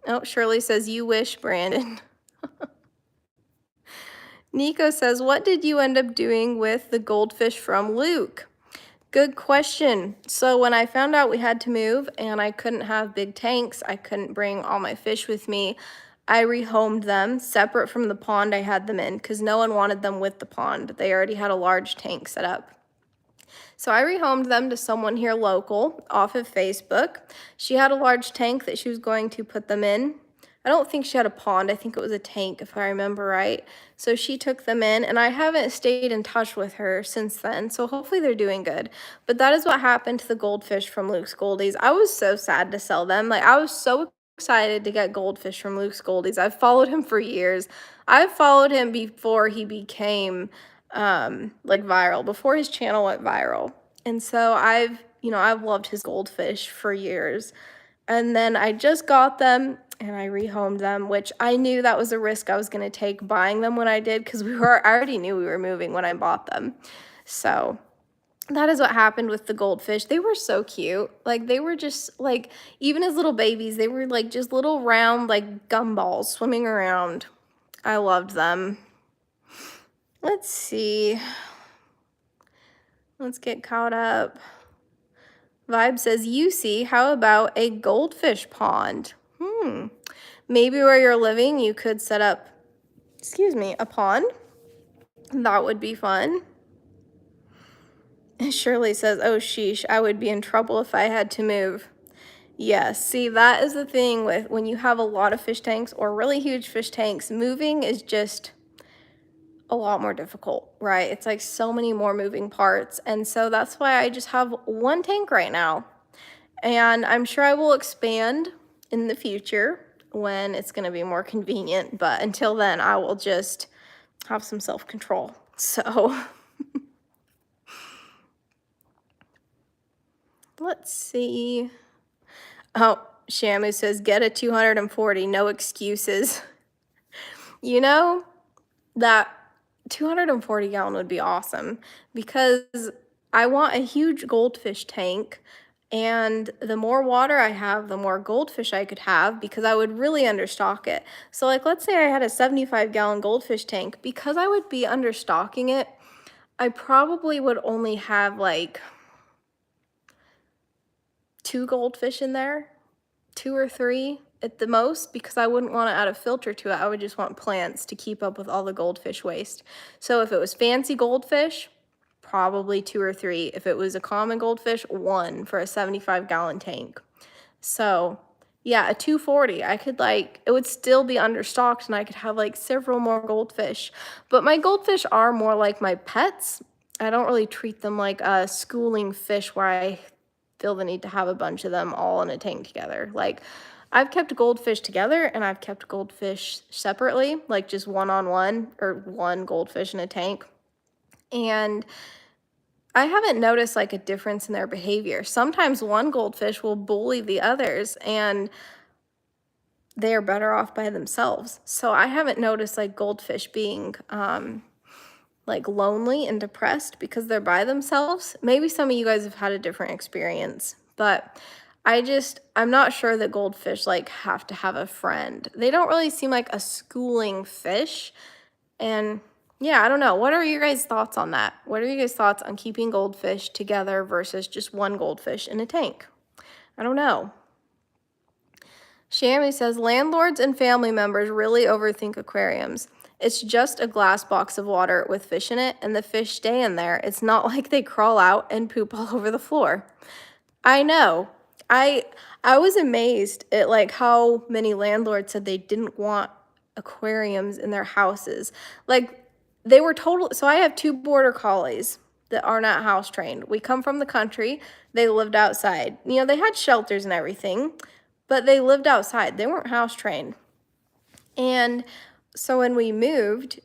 Oh, Shirley says, you wish, Brandon. Nico says, what did you end up doing with the goldfish from Luke? Good question. So when I found out we had to move and I couldn't have big tanks, I couldn't bring all my fish with me, I rehomed them separate from the pond I had them in, because no one wanted them with the pond. They already had a large tank set up. So I rehomed them to someone here local off of Facebook. She had a large tank that she was going to put them in. I don't think she had a pond. I think it was a tank, if I remember right. So she took them in, and I haven't stayed in touch with her since then. So hopefully they're doing good. But that is what happened to the goldfish from Luke's Goldies. I was so sad to sell them. Like, I was so excited to get goldfish from Luke's Goldies. I've followed him for years. I've followed him before he became like viral, before his channel went viral. And so I've loved his goldfish for years. And then I just got them and I rehomed them, which I knew that was a risk I was going to take buying them when I did, because I already knew we were moving when I bought them. So that is what happened with the goldfish. They were so cute. Like, they were just like, even as little babies, they were like just little round like gumballs swimming around. I loved them. Let's see. Let's get caught up. Vibe says, UC, how about a goldfish pond? Maybe where you're living, you could set up, a pond. That would be fun. Shirley says, oh, sheesh, I would be in trouble if I had to move. Yes, see, that is the thing with when you have a lot of fish tanks or really huge fish tanks, moving is just a lot more difficult, right? It's like so many more moving parts. And so that's why I just have one tank right now. And I'm sure I will expand in the future when it's going to be more convenient. But until then, I will just have some self-control. So let's see. Oh, Shamu says, get a 240, no excuses. You know, that 240 gallon would be awesome because I want a huge goldfish tank, and the more water I have, the more goldfish I could have because I would really understock it. So like let's say I had a 75-gallon goldfish tank, because I would be understocking it, I probably would only have like 2 goldfish in there, 2 or 3 at the most, because I wouldn't want to add a filter to it. I would just want plants to keep up with all the goldfish waste. So if it was fancy goldfish, probably 2 or 3. If it was a common goldfish, 1 for a 75-gallon tank. So yeah, a 240, I could like, it would still be understocked and I could have like several more goldfish. But my goldfish are more like my pets. I don't really treat them like a schooling fish where I feel the need to have a bunch of them all in a tank together. Like I've kept goldfish together and I've kept goldfish separately, like just one-on-one or one goldfish in a tank. And I haven't noticed like a difference in their behavior. Sometimes one goldfish will bully the others and they are better off by themselves. So I haven't noticed like goldfish being like lonely and depressed because they're by themselves. Maybe some of you guys have had a different experience, but I'm not sure that goldfish like have to have a friend. They don't really seem like a schooling fish. And yeah, I don't know. What are your guys' thoughts on that? What are your guys' thoughts on keeping goldfish together versus just one goldfish in a tank? I don't know. Shammy says, landlords and family members really overthink aquariums. It's just a glass box of water with fish in it, and the fish stay in there. It's not like they crawl out and poop all over the floor. I know. I was amazed at like how many landlords said they didn't want aquariums in their houses. Like they were total. So I have 2 border collies that are not house trained. We come from the country. They lived outside. You know, they had shelters and everything, but they lived outside. They weren't house trained. And so when we moved,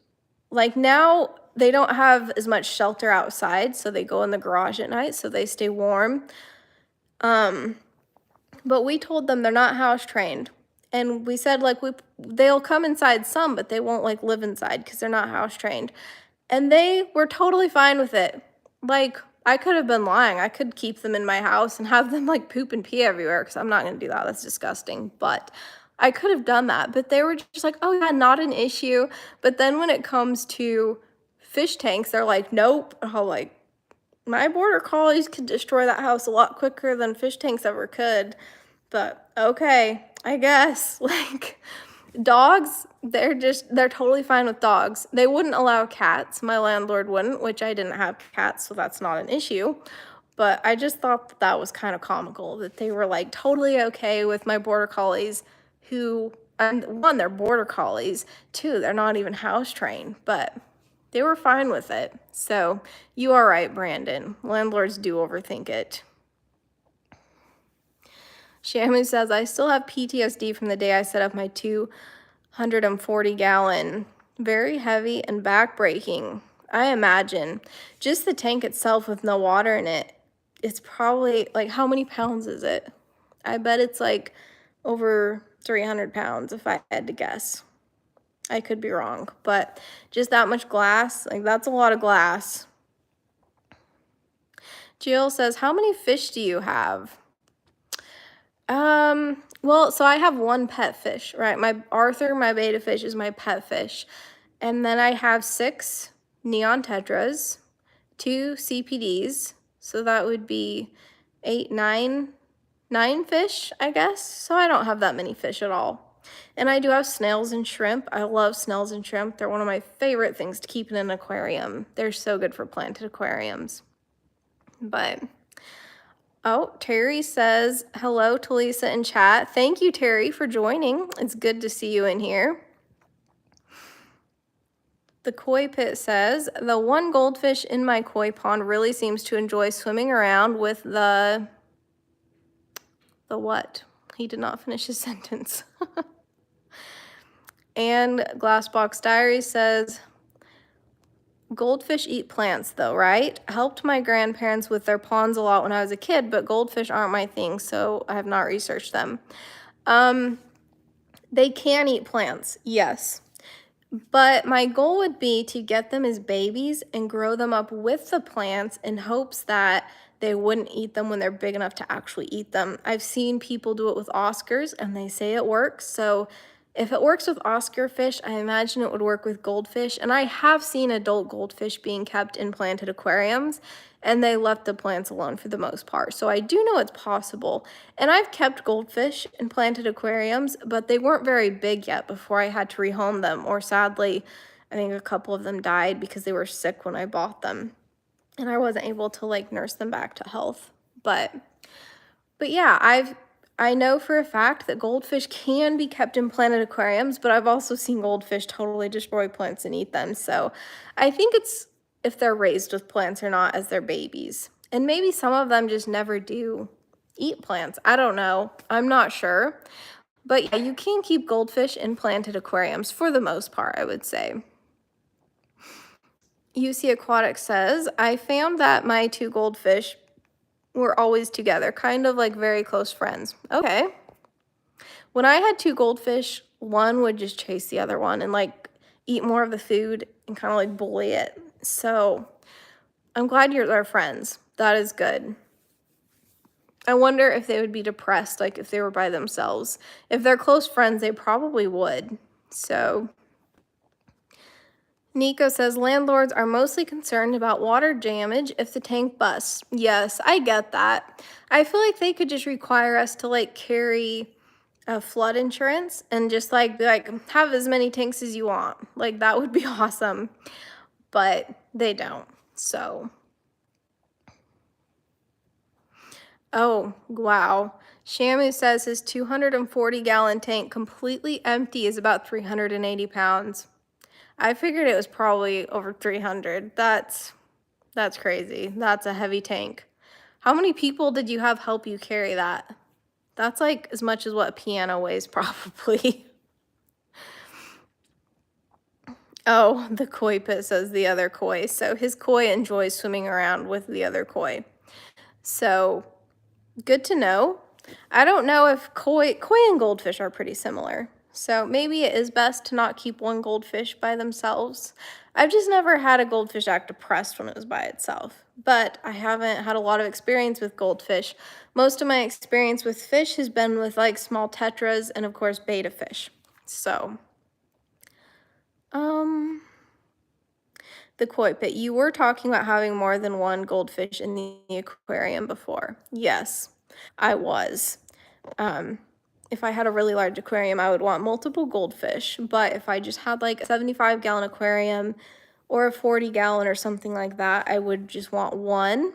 like now they don't have as much shelter outside, so they go in the garage at night so they stay warm. But we told them they're not house trained. And we said like they'll come inside some, but they won't like live inside because they're not house trained. And they were totally fine with it. Like I could have been lying. I could keep them in my house and have them like poop and pee everywhere because I'm not going to do that. That's disgusting. But I could have done that. But they were just like, oh yeah, not an issue. But then when it comes to fish tanks, they're like, nope. Oh, like my border collies could destroy that house a lot quicker than fish tanks ever could. But okay, I guess. Like dogs, they're totally fine with dogs. They wouldn't allow cats. My landlord wouldn't, which I didn't have cats, so that's not an issue. But I just thought that was kind of comical that they were like totally okay with my border collies who, and one, they're border collies. 2, they're not even house trained, but they were fine with it. So you are right, Brandon. Landlords do overthink it. Shamu says, I still have PTSD from the day I set up my 240-gallon. Very heavy and back-breaking. I imagine. Just the tank itself with no water in it, it's probably, like, how many pounds is it? I bet it's, like, over 300 pounds if I had to guess. I could be wrong, but just that much glass, like, that's a lot of glass. Jill says, how many fish do you have? Well, so I have 1 pet fish, right? My Arthur, my betta fish, is my pet fish. And then I have 6 neon tetras, 2 CPDs. So that would be 8, 9 fish, I guess. So I don't have that many fish at all. And I do have snails and shrimp. I love snails and shrimp. They're one of my favorite things to keep in an aquarium. They're so good for planted aquariums. But oh, Terry says, hello, Talisa in chat. Thank you, Terry, for joining. It's good to see you in here. The koi pit says, the 1 goldfish in my koi pond really seems to enjoy swimming around with the what? He did not finish his sentence. And Glassbox Diary says, goldfish eat plants though, right? Helped my grandparents with their ponds a lot when I was a kid, but goldfish aren't my thing, so I have not researched them. They can eat plants, yes. But my goal would be to get them as babies and grow them up with the plants in hopes that they wouldn't eat them when they're big enough to actually eat them. I've seen people do it with Oscars and they say it works. So if it works with Oscar fish, I imagine it would work with goldfish. And I have seen adult goldfish being kept in planted aquariums and they left the plants alone for the most part. So I do know it's possible. And I've kept goldfish in planted aquariums, but they weren't very big yet before I had to rehome them. Or sadly, I think a couple of them died because they were sick when I bought them. And I wasn't able to like nurse them back to health. But yeah, I know for a fact that goldfish can be kept in planted aquariums, but I've also seen goldfish totally destroy plants and eat them. So I think it's if they're raised with plants or not as their babies. And maybe some of them just never do eat plants. I don't know. I'm not sure. But yeah, you can keep goldfish in planted aquariums for the most part, I would say. UC Aquatic says, I found that my two goldfish were always together, kind of like very close friends. Okay. When I had two goldfish, one would just chase the other one and like eat more of the food and kind of like bully it. So I'm glad you're their friends. That is good. I wonder if they would be depressed, like if they were by themselves. If they're close friends, they probably would. So Nico says landlords are mostly concerned about water damage if the tank busts. Yes, I get that. I feel like they could just require us to like carry a flood insurance and just like be like have as many tanks as you want. Like that would be awesome. But they don't. So oh, wow. Shamu says his 240-gallon tank completely empty is about 380 pounds. I figured it was probably over 300. That's crazy. That's a heavy tank. How many people did you have help you carry that? That's like as much as what a piano weighs probably. Oh, the koi pit says the other koi. So his koi enjoys swimming around with the other koi. So good to know. I don't know if koi and goldfish are pretty similar. So maybe it is best to not keep one goldfish by themselves. I've just never had a goldfish act depressed when it was by itself. But I haven't had a lot of experience with goldfish. Most of my experience with fish has been with like small tetras and of course betta fish. So, the koi pit. You were talking about having more than one goldfish in the aquarium before. Yes, I was. Um, if I had a really large aquarium, I would want multiple goldfish. But if I just had like a 75-gallon aquarium or a 40-gallon or something like that, I would just want one.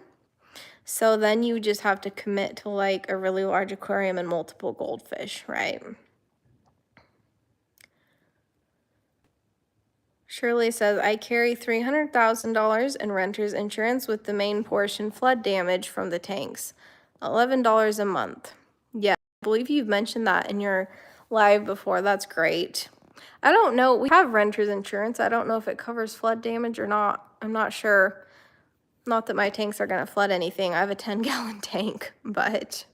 So then you just have to commit to like a really large aquarium and multiple goldfish, right? Shirley says, I carry $300,000 in renter's insurance with the main portion flood damage from the tanks. $11 a month. Yeah, I believe you've mentioned that in your live before. That's great. I don't know. We have renter's insurance. I don't know if it covers flood damage or not. I'm not sure. Not that my tanks are going to flood anything. I have a 10-gallon tank, but...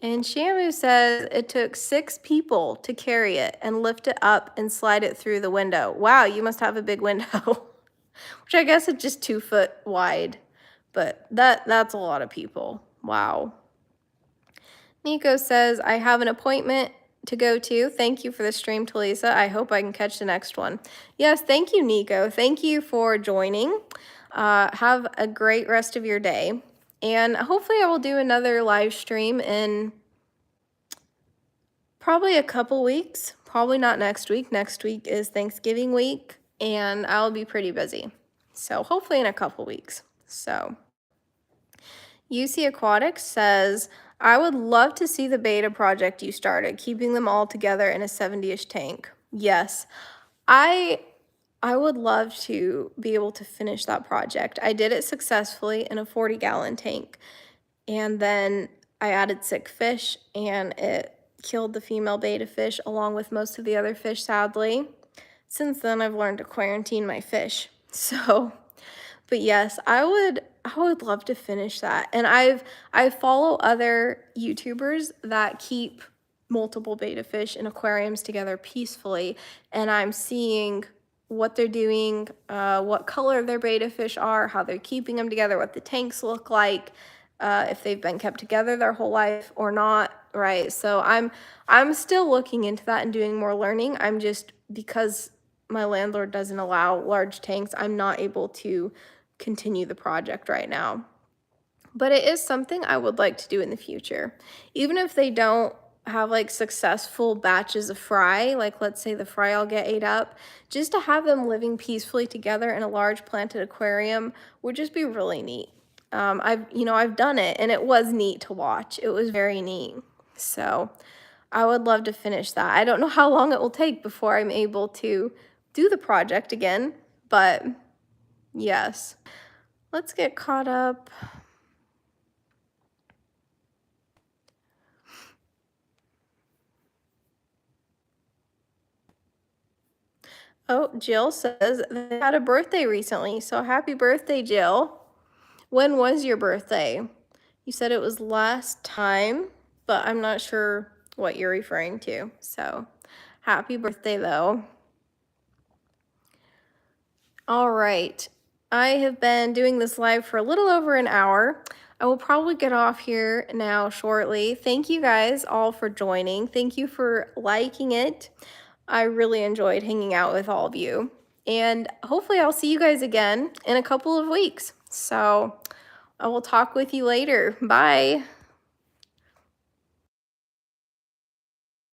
And Shamu says it took 6 people to carry it and lift it up and slide it through the window. Wow, you must have a big window. Which I guess it's just 2 foot wide. But that's a lot of people. Wow. Nico says, I have an appointment to go to. Thank you for the stream, Talisa. I hope I can catch the next one. Yes, thank you, Nico. Thank you for joining. Have a great rest of your day. And hopefully I will do another live stream in probably a couple weeks. Probably not next week. Next week is Thanksgiving week, and I'll be pretty busy. So hopefully in a couple weeks. So UC Aquatics says, I would love to see the beta project you started, keeping them all together in a 70-ish tank. Yes, I would love to be able to finish that project. I did it successfully in a 40-gallon tank. And then I added sick fish and it killed the female betta fish along with most of the other fish, sadly. Since then, I've learned to quarantine my fish. So, but yes, I would love to finish that. And I follow other YouTubers that keep multiple betta fish in aquariums together peacefully, and I'm seeing what they're doing, what color their betta fish are, how they're keeping them together, what the tanks look like, if they've been kept together their whole life or not, right? So I'm still looking into that and doing more learning. I'm just, because my landlord doesn't allow large tanks, I'm not able to continue the project right now. But it is something I would like to do in the future. Even if they don't have like successful batches of fry, like let's say the fry all get ate up, just to have them living peacefully together in a large planted aquarium would just be really neat. I've done it and it was neat to watch. It was very neat. So I would love to finish that. I don't know how long it will take before I'm able to do the project again, but yes. Let's get caught up. Oh, Jill says they had a birthday recently, so happy birthday, Jill. When was your birthday? You said it was last time, but I'm not sure what you're referring to. So happy birthday, though. All right. I have been doing this live for a little over an hour. I will probably get off here now shortly. Thank you guys all for joining. Thank you for liking it. I really enjoyed hanging out with all of you. And hopefully I'll see you guys again in a couple of weeks. So I will talk with you later. Bye.